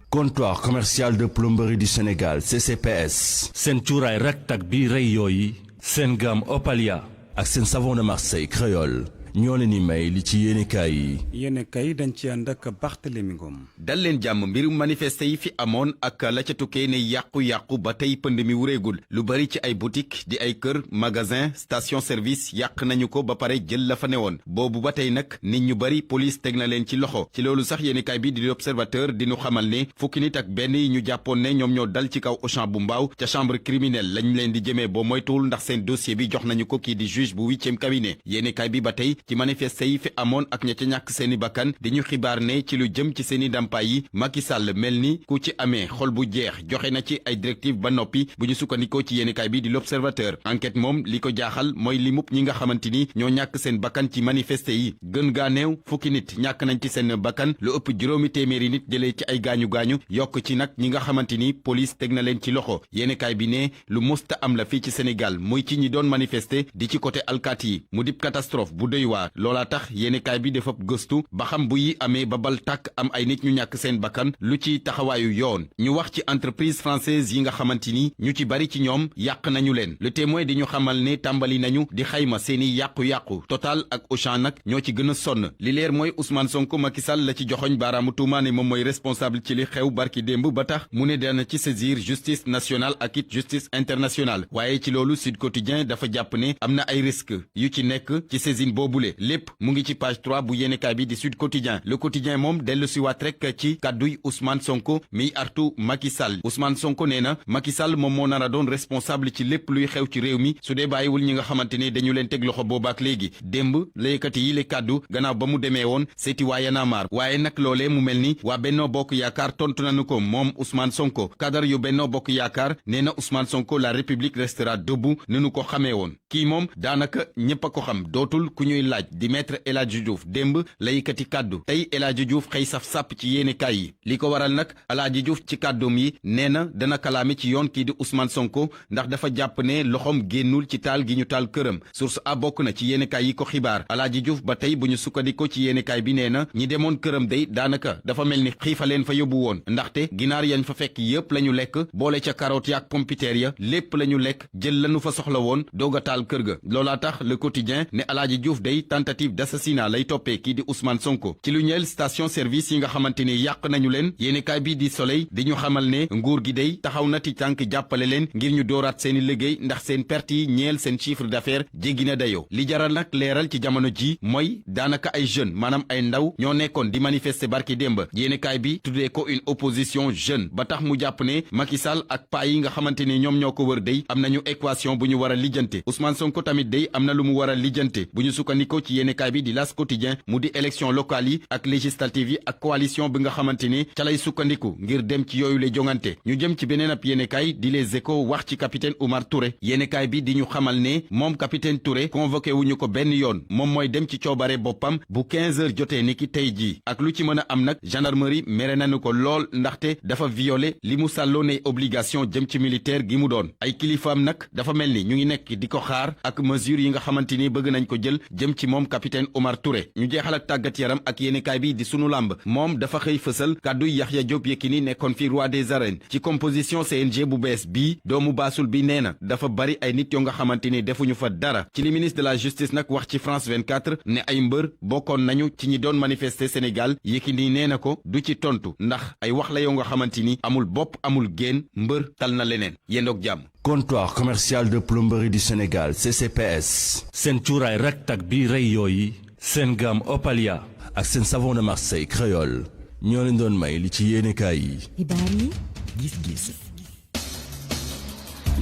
Comptoir commercial de plomberie du Sénégal CCPS. seen cuuraay raktak bi rey yooyu seen gamme Opalia ak seen savon de Marseille créole ñoo leen di may li ci yéenekaay yi. yéenekaay dañ ci ànd ak Barthélémy Ngom. dal leen jàmm mbirum manifester yi fi amoon ak la ca tukkee ne yàqu-yàqu ba tey pënd mi wureegul lu bari ci ay boutique di ay kër magasin station service yàq nañu ko ba pare jël la fa newoon boobu ba tey nag nit ñu bari police teg na leen ci loxo ci loolu sax yéenekaay bi di l'Observateur di ñu xamal ne fukki nit ak benn yi ñu jàppoon ne ñoom ñoo dal ci kaw Auchan bu Mbaaw ca chambre criminelle lañ leen di jëmee boo moytuwul ndax seen dossier bi jox nañu ko kii di juge bu 8e cabinet yéenekaay bi ba tey ci manifester yi fi amoon ak ña ca ñàkk seeni bakkan di ñu xibaar ne ci lu jëm ci seeni ndàmpaay yi Macky Sall mel ni ku ci amee xol bu jeex joxe na ci ay directive ba noppi bu ñu sukkandikoo ci yéenekaay bi di l'Observateur enquête moom li ko jaaxal mooy limub ñi nga xamante ni ñoo ñàkk seen bakkan ci manifester yi gën gaa néew fukki nit ñàkk nañ ci seen bakkan lu ëpp juróomi téeméeri nit jëlee ci ay gaañu-gaañu yokk ci nag ñi nga xamante ni police teg na leen ci loxo yéenekaay bi ne lu musta am la fii ci Sénégal muy ci ñi doon manifester di ci côté alkaati yi mu dib catastrophe bu doy waar loolaa tax yéenekaay bi dafa gëstu ba xam bu yi amee ba bal tàkk am ay nit ñu ñàkk seen bakkan lu ci taxawaayu yoon ñu wax ci entreprise française yi nga xamante ni ñu ci bari ci ñoom yàq nañu leen le témoin di ñu xamal ne tàmbali nañu di xayma seeni yàqu-yàqu Total ak Auchan nag ñoo ci gën a sonn li leer mooy Ousmane Sonko Macky Sall la ci joxoñ baaraamu tuuma ne moom mooy responsable ci li xew barki démb ba tax mu ne dana ci saisir justice nationale ak it justice internationale waaye ci loolu Sud Quotidien dafa jàpp ne am na ay risque yu ci nekk ci saisine boobule lépp mu ngi ci page 3 bu yéenekaay bi di Sud Quotidien le quotidien moom dellu si waat rek ci kàdduy Ousmane Sonko miy artu Macky Sall Ousmane Sonko nee na Macky Sall moom moo nar a doon responsable ci lépp luy xew ci réew mi su dee bàyyiwul ñi nga xamante ne dañu leen teg loxo boobaak léegi démb la yëkkati yi le kàddu gannaaw ba mu demee woon seeti waa Y'en a marre waaye nag loolee mu mel ni waa Benno Bokk Yaakaar tontu nañu ko moom Ousmane Sonko cadre yu Benno Bokk Yaakaar nee na Ousmane Sonko la République restera debout ni nu ko xamee woon kii moom daanaka ñépp a ko xam dootul ku ñuy laaj di maître El Hadji Diouf démb la yëkkati kàddu tey El Hadji Diouf xëy saf sàpp ci yéenekaay yi li ko waral nag El Hadji Diouf ci kàddoom yi nee na dana kalaame ci yoon kii di Ousmane Sonko ndax dafa jàpp ne loxoom génnul ci taal gi ñu taal këram source a bokk na ci yéenekaay yi ko xibaar El Hadji Diouf ba tey bu ñu sukkandikoo ci yéenekaay bi nee na ñi demoon këram day daanaka dafa mel ni xiifa leen fa yóbbu woon ndaxte ginaar yañ fa fekk yépp la ñu lekk boole ca carotte yaak pompiteer ya lépp la ñu lekk jël lañu fa soxla woon doog a taal kër ga loolaa tax le quotidien ne El Hadji Diouf day tentative d'assassinat lay toppee kii di Ousmane Sonko ci lu ñeel station service yi nga xamante ni yàq nañu leen yéenekaay bi di Soleil di ñu xamal ne nguur gi day taxaw na ti tànk jàppale leen ngir ñu dooraat seeni liggéey ndax seen perte yi ñeel seen chiffre d'affaires jéggi na dayoo li jaral nag leeral ci jamono ji mooy daanaka ay jeunes maanaam ay ndaw ñoo nekkoon di manifester barki démb yéenekaay bi tuddee ko une opposition jeune ba tax mu jàpp ne Macky Sall ak paa yi nga xamante ni ñoom ñoo ko wër day am nañu équation bu ñu war a lijjante Ousmane Sonko tamit day am na lu mu war a lijjante bu ñu sukkandikoo ci yéenekaay bi di L'As Quotidien mu di élection locale yi ak législative yi ak coalition bi nga xamante ni ca lay sukkandiku ngir dem ci yooyu lay jongante ñu jëm ci beneen ab yéenekaay di Les Échos wax ci capitaine Oumar Touré yéenekaay bi di ñu xamal ne moom capitaine Touré convoqué wuñu ko benn yoon moom mooy dem ci coobare boppam bu 15 heures jotee ni ki tey jii ak lu ci mën a am nag gendarmerie mere nañu ko lool ndaxte dafa violé li mu sàlloonee obligation jëm ci militaire gi mu doon ay kilifaam nag dafa mel ni ñu ngi nekk di ko xaar ak mesure yi nga xamante ni bëgg nañ ko jël jëm ci moom capitaine Oumar Touré ñu jeexal ak tàggat yaram ak yéenekaay bi di sunu làmb moom dafa xëy fësal kàdduy Yaxya Diop Yékini nekkoon fi roi des arènes ci composition CNG bu bees bii doomu baasul bi nee na dafa bari ay nit yoo nga xamante ni defuñu fa dara ci li ministre de la justice nag wax ci France 24 ne ay mbër bokkoon nañu ci ñi doon manifester Sénégal Yékini nee na ko du ci tontu ndax ay wax la yoo nga xamante ni amul bopp amul génn mbër tal na leneen yendoog jàmm. Comptoir commercial de plomberie du Sénégal CCPS. seen cuuraay raktak bi rey yooyu seen gamme Opalia ak seen savon de Marseille créole ñoo leen doon may li ci yéenekaay yi. xibaar yi gis-gis.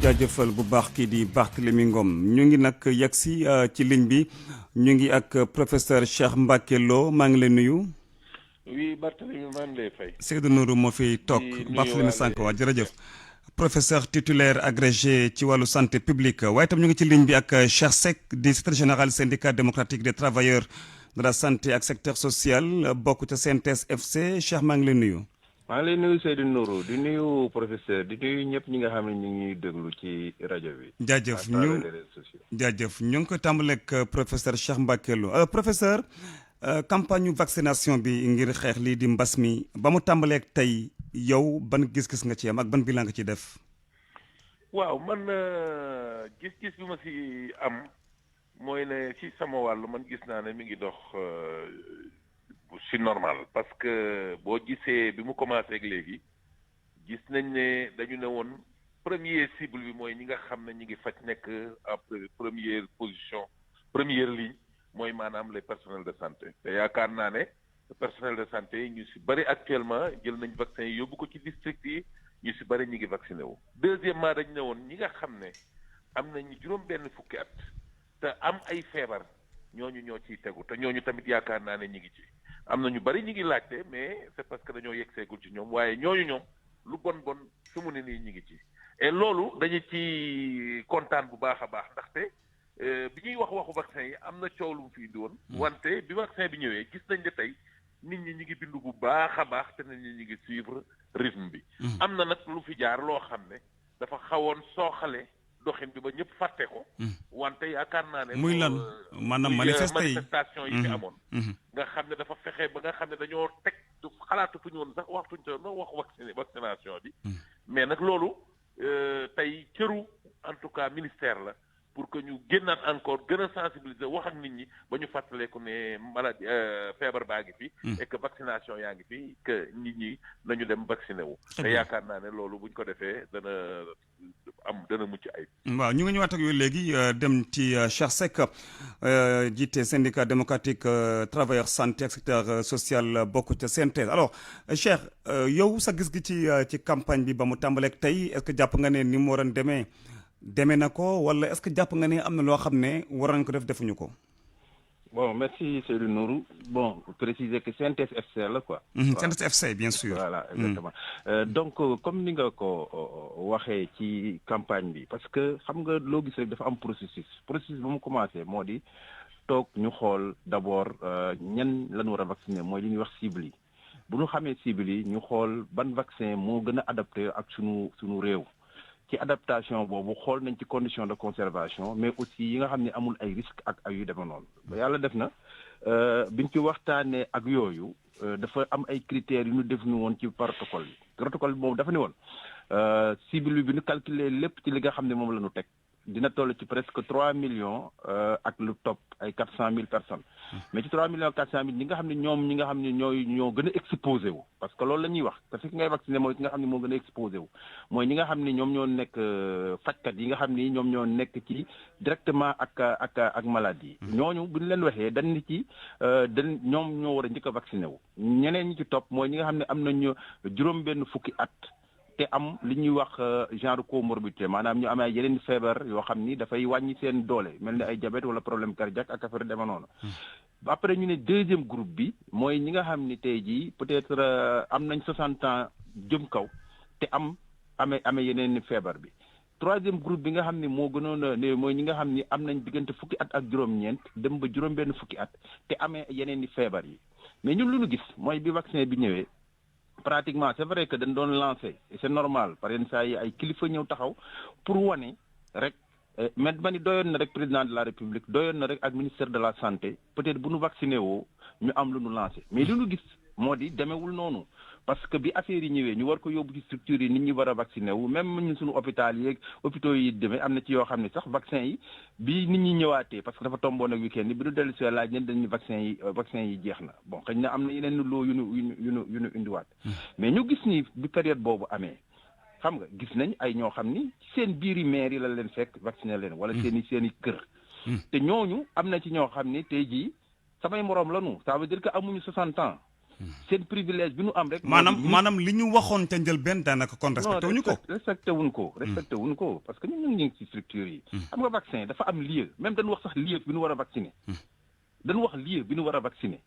jaajëfal bu baax kii di Barthélémy Ngom ñu ngi nag yegg si ci ligne bi ñu ngi ak professeur Cheikh Mbacké Lo maa ngi lay nuyu. oui Barthélémy maa ngi lay fay. Seydou Nourou moo fi toog Barthélémy sànq waa jërëjëf. professeur titulaire agrégé ci wàllu santé publique waaye tam ñu ngi ci ligne bi ak Cheikh Seck di secrétaire général syndicat démocratique des travailleurs de la santé ak secteur social bokk ca CNTS FC Cheikh maa ngi lay nuyu. maa ngi lay nuyu Seydou Nourou di nuyu professeur di nuyu ñëpp ñi nga xam ne ñu ngi déglu ci rajo bi. jaajëf ñu ngi ko tàmbaleeg professeur Cheikh Mbacké Lo professeur campagne vaccination bi ngir xeex lii di mbas mi ba mu tàmbaleeg tey yow ban gis-gis nga ci am ak ban bilan nga ci def. waaw man gis-gis bi ma si am mooy ne ci sama wàllu man gis naa ne mi ngi dox si normal parce que boo gisee bi mu commencé ak léegi gis nañ ne dañu ne woon première cible bi mooy ñi nga xam ne ñi ngi faj nekk en première position première ligne mooy maanaam les personnels de santé te yaakaar naa ne personnel de santé yi ñu si bëri actuellement jël nañ vaccin yi yóbbu ko ci district yi ñu si bëri ñi ngi vacciné wu. deuxièmement dañ ne woon ñi nga xam ne am nañu juróom-benn fukki at te am ay feebar ñooñu ñoo ciy tegu te ñooñu tamit yaakaar naa ne ñi ngi ci am na ñu bëri ñi ngi laajte mais c'est parce que dañoo yegg seegul ci ñoom waaye ñooñu ñoom lu bon fi mu ne nii ñi ngi ci. et loolu dañu ci kontaan bu baax a baax ndaxte bi ñuy waxu vaccin yi am na coow lu mu fi indi woon. wante bi vaccin bi ñëwee gis nañ ne tey nit ñi ñi ngi bindu bu baax a baax te nit ñi ñi ngi suivre rythme bi. am na nag lu fi jaar loo xam ne dafa xawoon sooxale doxin bi ba ñëpp fàtte ko. wante yaakaar naa ne. muy lan maanaam manifestation yi fi amoon. nga xam ne dafa fexe ba nga xam ne dañoo teg xalaatu fu ñu woon sax waxtuñ te wax vaccination bi. mais nag loolu tey cëru en tout cas ministère la pour que ñu génnaat encore gën a sensibiliser wax ak nit ñi ba ñu fàttaleeku ne maladie feebar baa ngi fi. et que vaccination yaa ngi fi que nit ñi nañu dem vacciné wu. te yaakaar naa ne loolu buñ ko defee dana mucc ayib. waaw ñu ngi ñëwaat ak yooyu léegi dem ci Cheikh Seck jiite syndicat démocratique travailleurs santé ak secteur social bokk ca CNTS alors Cheikh yow sa gis gi ci campagne bi ba mu tàmbaleeg tey est-ce que jàpp nga ne ni mu waroon demee na ko wala est-ce que jàpp nga ne am na loo xam ne waroon ko defuñu ko. Bon, merci Seydou Nourou. Bon, préciser que CNTS FC là quoi. CNTS FC bien sûr. Voilà, exactement. Donc comme ni nga ko waxee ci campagne bi parce que xam nga loo gis rek dafa am processus ba mu commencé moo di toog ñu xool d'abord ñan lañu war a vacciner mooy li ñuy wax cible yi bu ñu xamee cible yi ñu xool ban vaccin moo gën a adapté ak sunu réew. ci adaptation boobu xool nañ ci condition de conservation mais aussi yi nga xam ne amul ay risques ak ay yu demee noonu yàlla def na biñ ci waxtaanee ak yooyu dafa am ay critères yu ñu def ñu woon ci protocole bi boobu dafa ne woon cible bi ñu calculer lépp ci li nga xam ne moom la ñu teg dina toll ci presque 3 millions ak lu topp ay 400,000 personnes mais ci 3 millions 400,000 ñi nga xam ne ñoo gën a exposé wu parce que loolu la ñuy wax parce que ki ngay vacciné mooy ki nga xam ne moo gën a exposé wu mooy ñi nga xam ne ñoom ñoo nekk fajkat yi nga xam ni ñoom ñoo nekk ci directement ak maladie yi ñooñu bu ñu leen waxee dañ ni ci ñoom ñoo war a njëkk a vacciné wu ñeneen ñi ci topp mooy ñi nga xam ne am nañu juróom-benn fukki at te am li ñuy wax genre comorbidité maanaam ñu amee yeneen feebar yoo xam ni dafay wàññi seen doole mel ni ay diabète wala problème cardiaque ak affaire dema noonu après ñu ne deuxième groupe bi mooy ñi nga xam ni tey jii peut-être am nañ 60 ans jëm kaw te amee yeneen feebar bi troisième groupe bi nga xam ni moo gënoon a ne mooy ñi nga xam ni am nañ diggante fukki at ak juróom-ñeent dem ba juróom-benn fukki at te amee yeneen i feebar yi mais ñun lu ñu gis mooy bi vaccin bi ñëwee pratiquement c'est vrai que dañ doon lancé et c'est normal par yenn saa yi ay kilifa ñëw taxaw pour wane rek mais ma ni doyoon na rek président de la république doyoon na rek ak ministère de la santé peut-être bu nu vacciné woo ñu am lu nu lancé mais li nu gis moo di demewul noonu parce que bi affaire yi ñëwee ñu war ko yóbbu ci structure yi nit ñi war a vacciné wu même ñun suñu hôpital yi hôpitaux yi demee am na ci yoo xam ne sax vaccin yi bi nit ñi ñëwaatee parce que dafa tomboon ak week-end bi ñu dellu si laaj ñen dañu vaccin yi jeex na bon xëy na am na yeneen loo yu nu indiwaat mais ñu gis ni bi période boobu amee xam nga gis nañ ay ñoo xam ni seen biiri maire yi la leen fekk vacciné leen wala seen i kër te ñooñu am na ci ñoo xam ni tey jii samay moroom lañu ça veut dire que amuñu 60 ans seen privilège bi nu am rek. maanaam li ñu waxoon ca njëlbéen daanaka kon respecté wuñu ko. respecté wuñ ko parce que ñun ñu ngi ci structure yi. xam nga vaccin dafa am lieu même dañu wax sax lieu bi nu war a vacciner. dañu wax lieu bi nu war a vacciner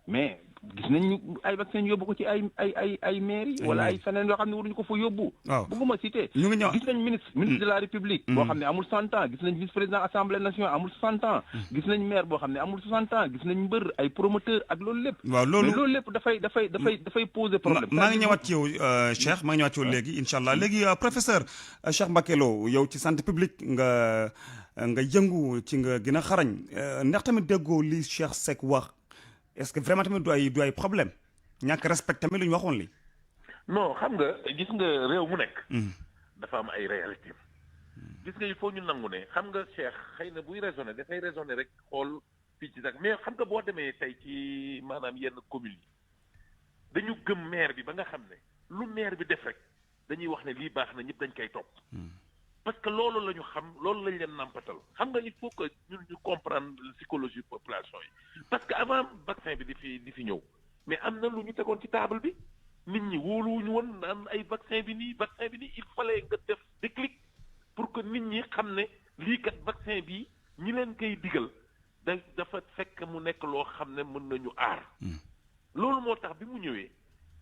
mais gis nañ ay vaccin yóbbu ko ci ay mairie wala ay feneen yoo xam ne waruñu ko fa yóbbu. waaw bëgguma cité. ñu ngi ñëw gis nañ ministre de la république. boo xam ne amul 100 ans gis nañ vice président assemblée nationale amul 60 ans. gis nañ maire boo xam ne amul 60 ans gis nañ mbër ay promoteur ak loolu lépp. waaw loolu lépp dafay poser problème. maa ngi ñëwaat ci yow Cheikh maa ngi ñëwaat ci yow léegi incha allah léegi professeur Cheikh Mbacké Lo yow ci santé publique nga yëngu ci nga gën a xarañ ndax tamit déggoo li Cheikh Seck wax. est-ce que vraiment tamit du ay problème ñàkk respect tamit lu ñu waxoon li non xam nga gis nga réew mu nekk dafa am ay réalité gis nga il faut ñu nangu ne xam nga Cheikh xëy na buy raisonné dafay raisonné rek xool fii ci sax mais xam nga boo demee tey ci maanaam yenn communes yi dañu gëm maire bi ba nga xam ne lu maire bi def rek dañuy wax ne lii baax na ñëpp dañ koy topp parce que loolu la ñu xam loolu lañ leen nàmpatal xam nga il faut que ñun ñu comprendre psychologie population yi parce que avant vaccin bi di fi ñëw mais am na lu ñu tegoon ci table bi nit ñi wóoluwuñu woon naan ay vaccin bi nii il fallait nga def déclic pour que nit ñi xam ne lii kat vaccin bi ñi leen koy digal dafa fekk mu nekk loo xam ne mën nañu aar loolu moo tax bi mu ñëwee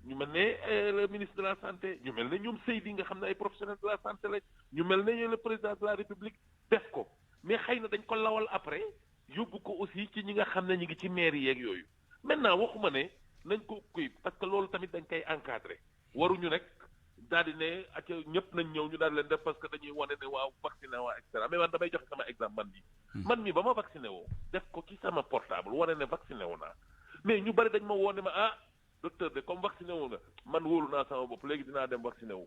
ñu mel ne le ministre de la santé ñu mel ne ñoom Seydi nga xam ne ay professionnels de la santé lañ ñu mel ne le président de la république def ko mais xëy na dañ ko lawal après yóbbu ko aussi ci ñi nga xam ne ñi ngi ci mairie yeeg yooyu maintenant waxuma ne nañ ko kuy parce que loolu tamit dañ koy encadrer waruñu rek daal di ne ak ñëpp nañ ñëw ñu daal leen def parce que dañuy wane ne waaw vacciné waa et cetera mais man damay joxe sama exemple man mi ba ma vacciné woo def ko ci sama portable wane ne vacciné wu naa mais ñu bari dañ ma woone ma docteur de comme vacciné wu nga man wóolu naa sama bopp léegi dinaa dem vacciné wu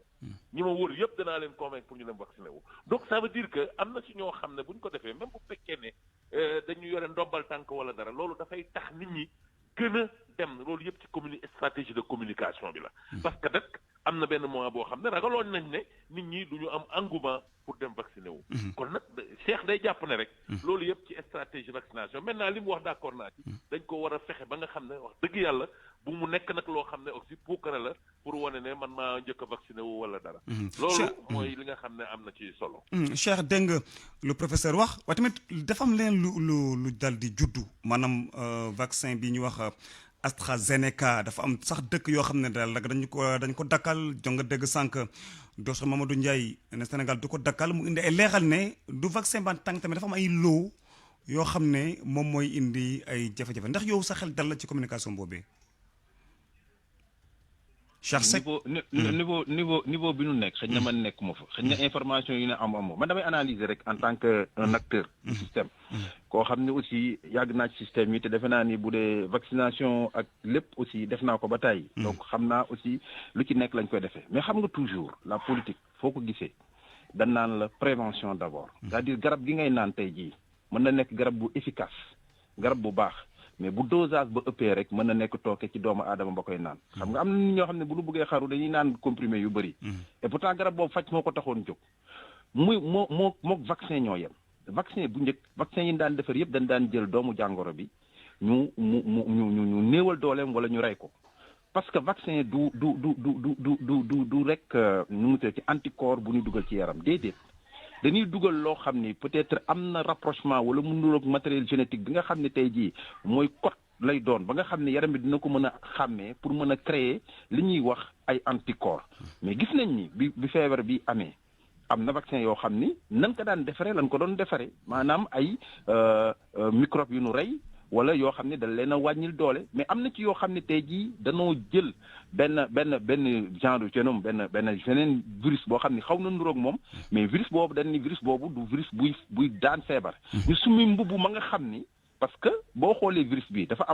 ñi ma wóolu yëpp danaa leen convaincre pour ñu dem vacciné wu donc ça veut dire que am na ci ñoo xam ne bu ñu ko defee même bu fekkee ne dañu yore ndombal tànk wala dara loolu dafay tax nit ñi gën a dem loolu yëpp ci stratégie de communication bi la parce que nag am na benn moment boo xam ne ragaloon nañ ne nit ñi du ñu am engouement pour dem vacciné wu kon nag Cheikh day jàpp ne rek loolu yëpp ci stratégie vaccination maintenant li mu wax d'accord naa ci dañ ko war a fexe ba nga xam ne wax dëgg yàlla bu mu nekk nag loo xam ne aussi puukare la pour wane ne man maa njëkk a vacciné wu wala dara loolu mooy li nga xam ne am na ci solo Cheikh dégg nga lu professeur wax waaye tamit dafa am leen lu dal di juddu maanaam vaccin bi ñu wax AstraZeneca dafa am sax dëkk yoo xam ne daal dañ ko dakkal jonga dégg sànq docteur Mamadou Ndiaye ne Sénégal du ko dakkal mu indi ay leeral ne du vaccin ban tànk tamit dafa am ay loo yoo xam ne moom mooy indi ay jafe-jafe ndax yow sa xel dal la ci communication boobee Cheikh Seck niveau bi nu nekk xëy na man nekk ma fa xëy na information yu ne am man damay analyser rek en tant que un acteur du système koo xam ne aussi yàgg naa ci système yi te defe naa ni bu dee vaccination ak lépp aussi def naa ko ba tàyyi donc xam naa aussi lu ci nekk lañ koy defee mais xam nga toujours la politique foo ko gisee dañ naan la prévention d'abord c'est-à-dire garab gi ngay naan tey jii mën na nekk garab bu efficace garab bu baax mais bu dosage ba ëppee rek mën na nekk tooke ci doomu aadama ba koy naan xam nga am na nit ñoo xam ne bu ñu bëggee xaru dañuy naan comprimé yu bëri et pourtant garab boobu faj moo ko taxoon jóg mook vaccin ñoo yem vaccin bu njëkk vaccin yi daan defar yëpp dañ daan jël doomu jàngoro bi ñu néewal dooleem wala ñu rey ko parce que vaccin du rek nu mu tudd ci anticorps bu ñu dugal ci yaram déedéet dañuy dugal loo xam ni peut-être am na rapprochement wala mu nuroog matériel génétique bi nga xam ne tey jii mooy code lay doon ba nga xam ne yaram bi dina ko mën a xàmmee pour mën a créer li ñuy wax ay anticorps mais gis nañ ni bi feebar bi amee am na vaccin yoo xam ni nan ko daan defaree lan ko doon defaree maanaam ay microbe yu nu rey wala yoo xam ne dañ leen a wàññil doole mais am na ci yoo xam ne tey jii danoo jël benn genre génome benn geneen virus boo xam ne xaw na nuroog moom mais virus boobu dañ ni virus boobu du virus buy daan feebar ñu summi mbubb ma nga xam ni parce que boo xoolee virus bi dafa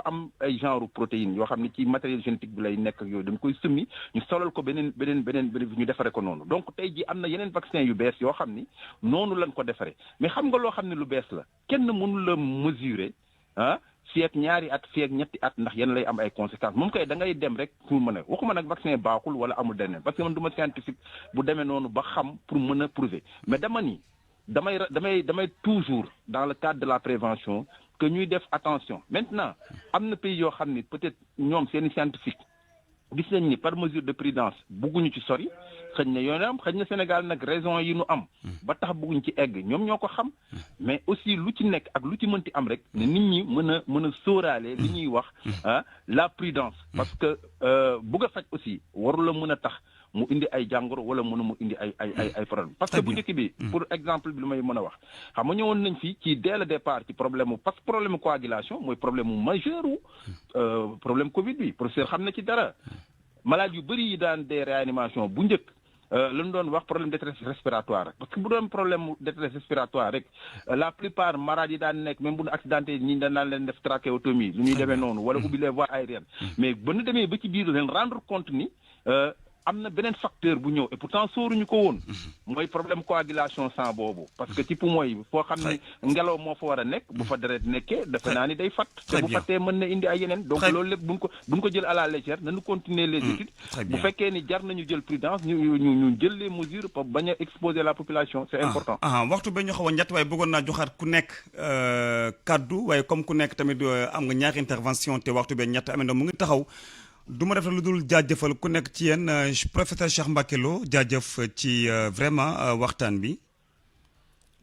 am ay genre protéines yoo xam ne ci matériel génétique bi lay nekk ak yooyu dañ koy summi ñu solal ko beneen ñu defare ko noonu donc tey jii am na yeneen vaccin yu bees yoo xam ni noonu lañ ko defaree mais xam nga loo xam ne lu bees la kenn mënu la mesurer fii ak ñaari at fii ak ñetti at ndax yéen lay am ay conséquences moom kay da ngay dem rek pour mën a waxuma nag vaccin baaxul wala amul deneen parce que man du ma scientifique bu demee noonu ba xam pour mën a prouver mais dama ni damay toujours dans le cadre de la prévention que ñuy def attention maintenant am na pays yoo xam ni peut-être ñoom seeni scientifique gis nañ ni par mesure de prudence bugguñu ci sori xëñ na yoon am xëñ na Sénégal nag raison yi nu am ba tax bugguñ ci egg ñoom ñoo ko xam mais aussi lu ci nekk ak lu ci mënti am rek ne nit ñi mën a sóoraale li ñuy wax la prudence parce que bugg a faj aussi waru la mën a tax mu indi ay jàngoro wala mu indi ay problème parce que bu njëkk bi pour exemple bi lu may mën a wax xam nga ñëwoon nañ fii ci dès le départ ci problème parce que problème coagulation mooy problème majeur problème Covid bi professeur xam na ci dara malade yu bëri yi daan des réanimation bu njëkk lañu doon wax problème détresse respiratoire parce que bu doon problème détresse respiratoire rek la plupart malades yi daan nekk même bu ñu accidenté ñi daan leen def trachéotomie lu ñuy demee noonu wala ubbi les voies aériennes mais ba ñu demee ba ci biir leen rendre compte ni am na beneen facteur bu ñëw et pourtant sóoruñu ko woon mooy problème coagulation sang boobu parce que ci poumon yi foo xam ne ngelaw moo fa war a nekk bu fa deret nekkee defe naa ni day fat te bu fattee mën na indi ay yeneen donc loolu lépp buñ ko jël à la légère nañu continuer les études bu fekkee ni jar nañu jël prudence ñu jël les mesures pour bañ a exposer la population c'est important waxtu ba ñu xaw a ñett waaye bëggoon naa joxaat ku nekk kaddu waaye comme ku nekk tamit am nga ñaari intervention te waxtu ba ñett amee mu ngi taxaw du ma def lu dul jaajëfal ku nekk ci yéen professeur Cheikh Mbacké Lo jaajëf ci vraiment waxtaan bi.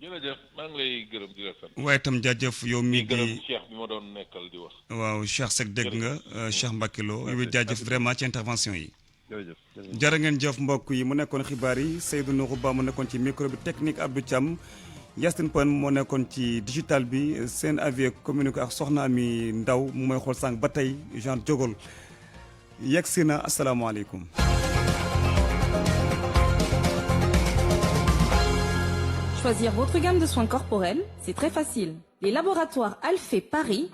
jërëjëf maa ngi lay gërëm di la sant. waaye itam jaajëf yow mii di gërëm Cheikh bi ma doon nekkal di wax. waaw Cheikh Seck dégg nga Cheikh Mbacké Lo yow jaajëf vraiment ci intervention yi. jërëjëf jërë ngeen jëf mbokk yi mu nekkoon xibaar yi Seydou Nourou Ba mu nekkoon ci micro bi technique Abdou Thiam Yacine Pone moo nekkoon ci digital bi seen avis communiqué ak soxna Ami Ndaw mu may xool sànq ba tey Jean Jogol yegsi na asalaamaaleykum. Choisir votre gamme de soins corporels, c'est très facile. Les laboratoires Alphée Paris